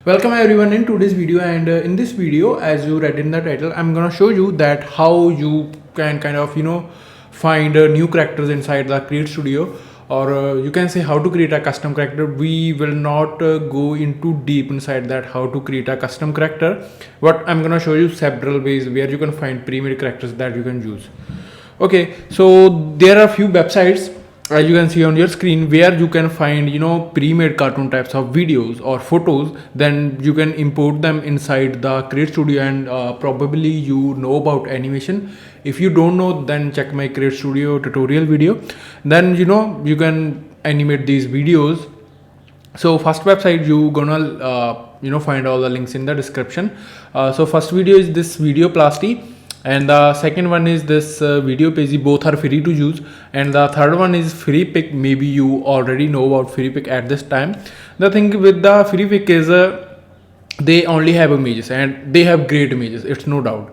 Welcome everyone in today's video, and in this video, as you read in the title, I'm gonna show you that how you can kind of find new characters inside the Create Studio, or you can say how to create a custom character. We will not go into deep inside that how to create a custom character, but I'm gonna show you several ways where you can find pre-made characters that you can use. Okay, so there are a few websites as you can see on your screen where you can find pre-made cartoon types of videos or photos. Then you can import them inside the Create Studio, and probably you know about animation. If you don't know, then check my Create Studio tutorial video. Then you can animate these videos. So first website you gonna find all the links in the description. So first video is this video plasty, and the second one is this video page. Both are free to use, and the third one is free pick. Maybe you already know about free pick at this time. The thing with the free pick is they only have images, and they have great images, it's no doubt.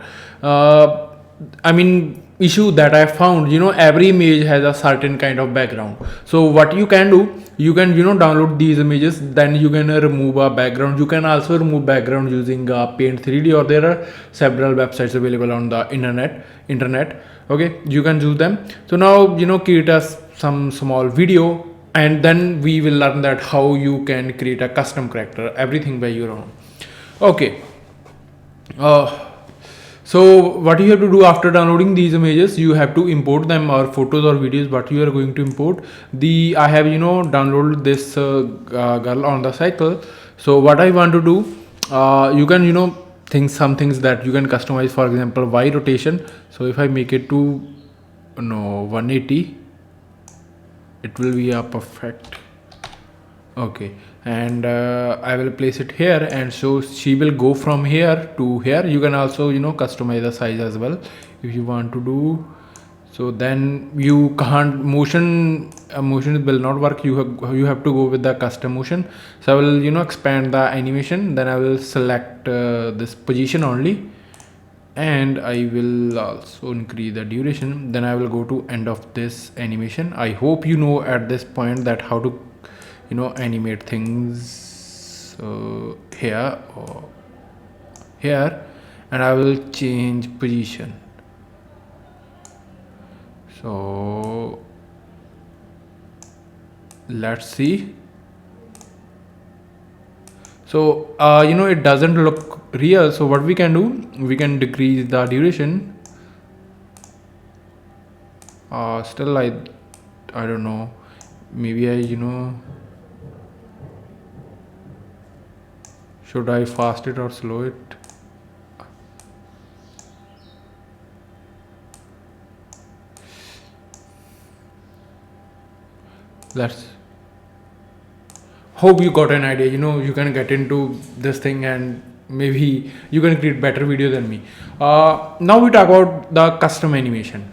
Issue that I found, every image has a certain kind of background. So what you can do, you can download these images, then you can remove a background. You can also remove background using Paint 3D, or there are several websites available on the internet. Okay, you can use them. So now create some small video, and then we will learn that how you can create a custom character, everything by your own. Okay. So what you have to do after downloading these images, you have to import them, or photos or videos, what you are going to import. I have downloaded this girl on the cycle. So what I want to do, you can some things that you can customize. For example, Y rotation. So if I make it to 180, it will be a perfect. Okay, and I will place it here, and so she will go from here to here. You can also customize the size as well if you want to do. So then you can't motion will not work. You have to go with the custom motion. So I will expand the animation, then I will select this position only, and I will also increase the duration. Then I will go to end of this animation. I hope you know at this point that how to animate things here or here, and I will change position. So let's see. So it doesn't look real. So what we can do, we can decrease the duration. Still I don't know, maybe I should I fast it or slow it? Let's hope you got an idea. You can get into this thing, and maybe you can create better video than me. Now we talk about the custom animation.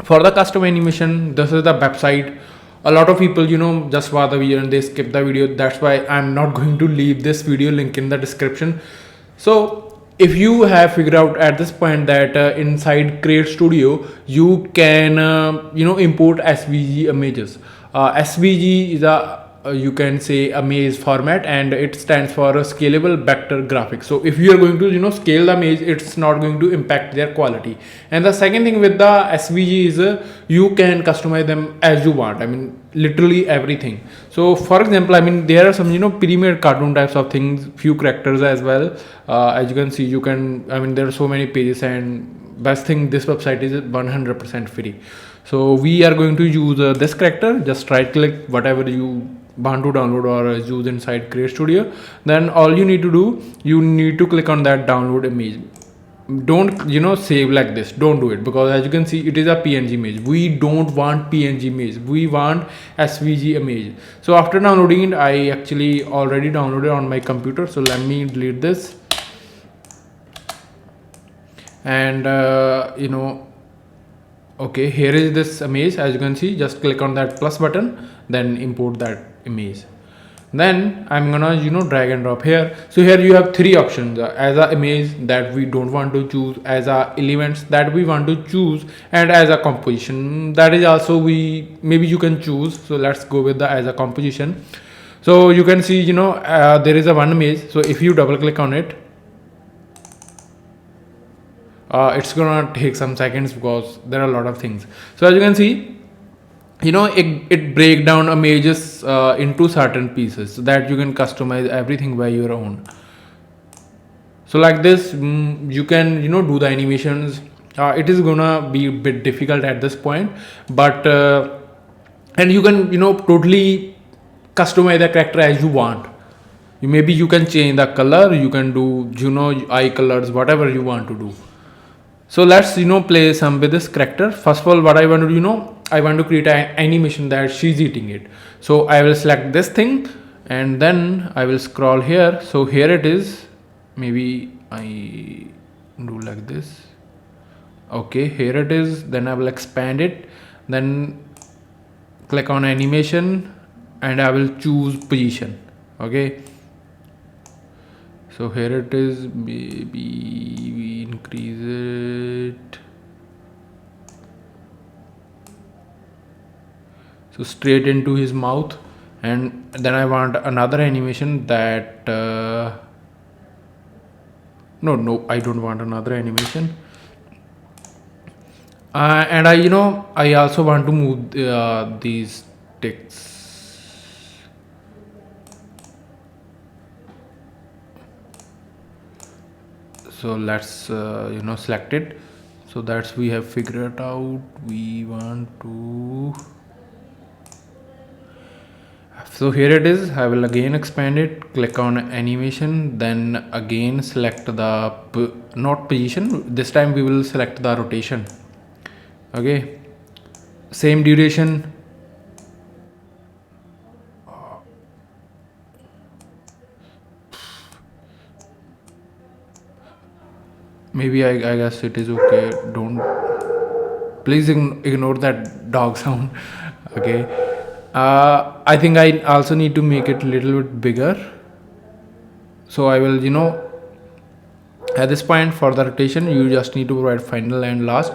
For the custom animation, this is the website. A lot of people just watch the video and they skip the video. That's why I'm not going to leave this video link in the description. So if you have figured out at this point that inside Create Studio you can import SVG images. SVG is a you can say a maze format, and it stands for a scalable vector graphics. So if you are going to scale the maze, it's not going to impact their quality. And the second thing with the SVG is you can customize them as you want. Literally everything. So for example, there are some pre-made cartoon types of things, few characters as well. As you can see, you can there are so many pages, and best thing, this website is 100% free. So we are going to use this character. Just right click whatever you want to download or use inside Create Studio. Then all you need to do, you need to click on that download image. Don't save like this. Don't do it, because as you can see, it is a PNG image. We don't want PNG image, we want SVG image. So after downloading it, I actually already downloaded on my computer. So let me delete this, and okay, here is this image. As you can see, just click on that plus button, then import that image. Then I'm gonna drag and drop here. So here you have three options: as a image that we don't want to choose, as a elements that we want to choose, and as a composition that is also maybe you can choose. So let's go with the as a composition. So you can see, there is a one image. So if you double click on it, it's gonna take some seconds because there are a lot of things. So as you can see, it break down images into certain pieces so that you can customize everything by your own. So like this, you can do the animations. It is gonna be a bit difficult at this point, but and you can totally customize the character as you want. Maybe you can change the color, you can do eye colors, whatever you want to do. So let's play some with this character. First of all, what I want to do, I want to create an animation that she's eating it. So I will select this thing and then I will scroll here. So here it is. Maybe I do like this. Okay, here it is. Then I will expand it, then click on animation and I will choose position. Okay, so here it is. Maybe we increase it. So straight into his mouth, and then I want another animation that no, I don't want another animation. And I also want to move these ticks. So let's select it. So that's we have figured out. We want to. So here it is. I will again expand it, click on animation, then again select the not position. This time we will select the rotation. Okay, same duration. Maybe I guess it is okay. Don't please ignore that dog sound. Okay, I think I also need to make it a little bit bigger. So I will at this point for the rotation you just need to provide final and last.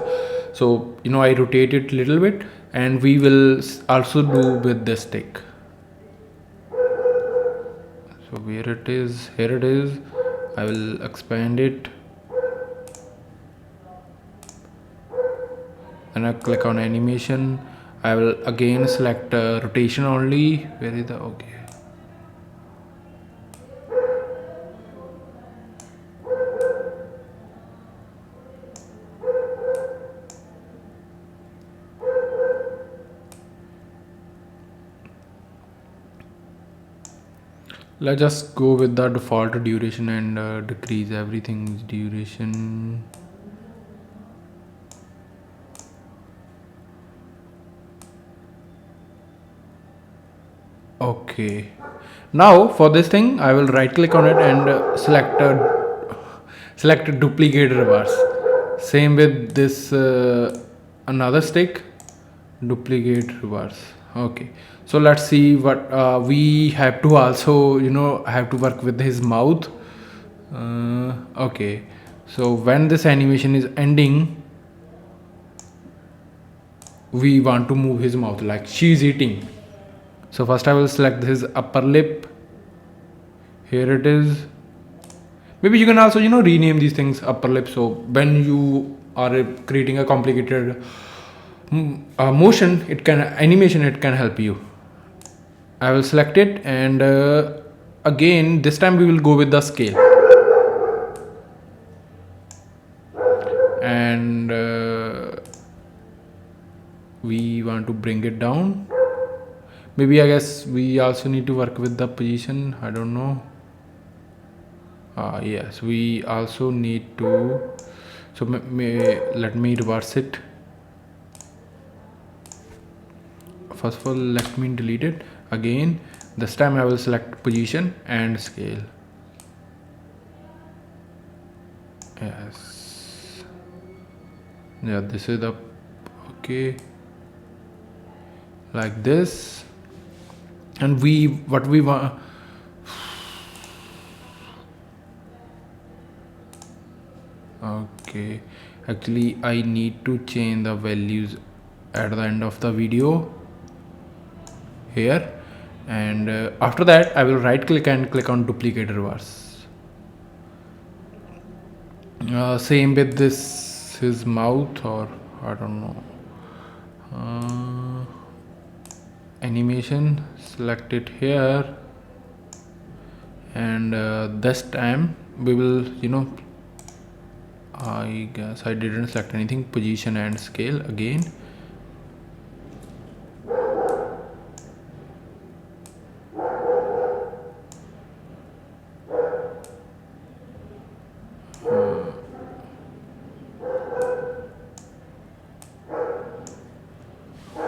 So I rotate it a little bit, and we will also do with this stick. So where it is, here it is. I will expand it and I click on animation. I will again select rotation only. Where is the okay? Let's just go with the default duration and decrease everything's duration. Okay, now for this thing I will right click on it and select duplicate reverse. Same with this another stick, duplicate reverse. Okay, so let's see what we have to also have to work with his mouth. Okay, so when this animation is ending, we want to move his mouth like she's eating. So first I will select his upper lip. Here it is. Maybe you can also rename these things upper lip, so when you are creating a complicated motion, animation, it can help you. I will select it, and again this time we will go with the scale, and we want to bring it down. Maybe I guess we also need to work with the position. I don't know. Yes, we also need to. So let me reverse it. First of all, let me delete it. Again, this time I will select position and scale. Yes. Yeah, this is the okay. Like this. And what we want. Okay, actually I need to change the values at the end of the video here, and after that I will right click and click on duplicate reverse. Same with this, his mouth, or I don't know, animation, select it here, and this time we will, I guess I didn't select anything, position and scale again.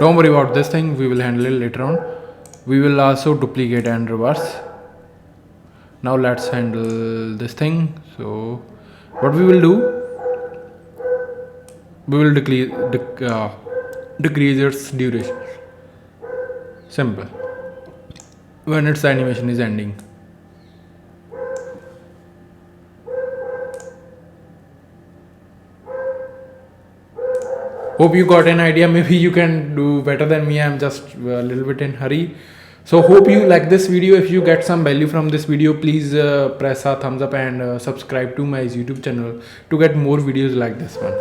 Don't worry about this thing, we will handle it later on. We will also duplicate and reverse. Now let's handle this thing. So what we will do, we will decrease its duration. Simple. When its animation is ending. Hope you got an idea. Maybe you can do better than me. I'm just a little bit in hurry. So hope you like this video. If you get some value from this video, please press a thumbs up and subscribe to my YouTube channel to get more videos like this one.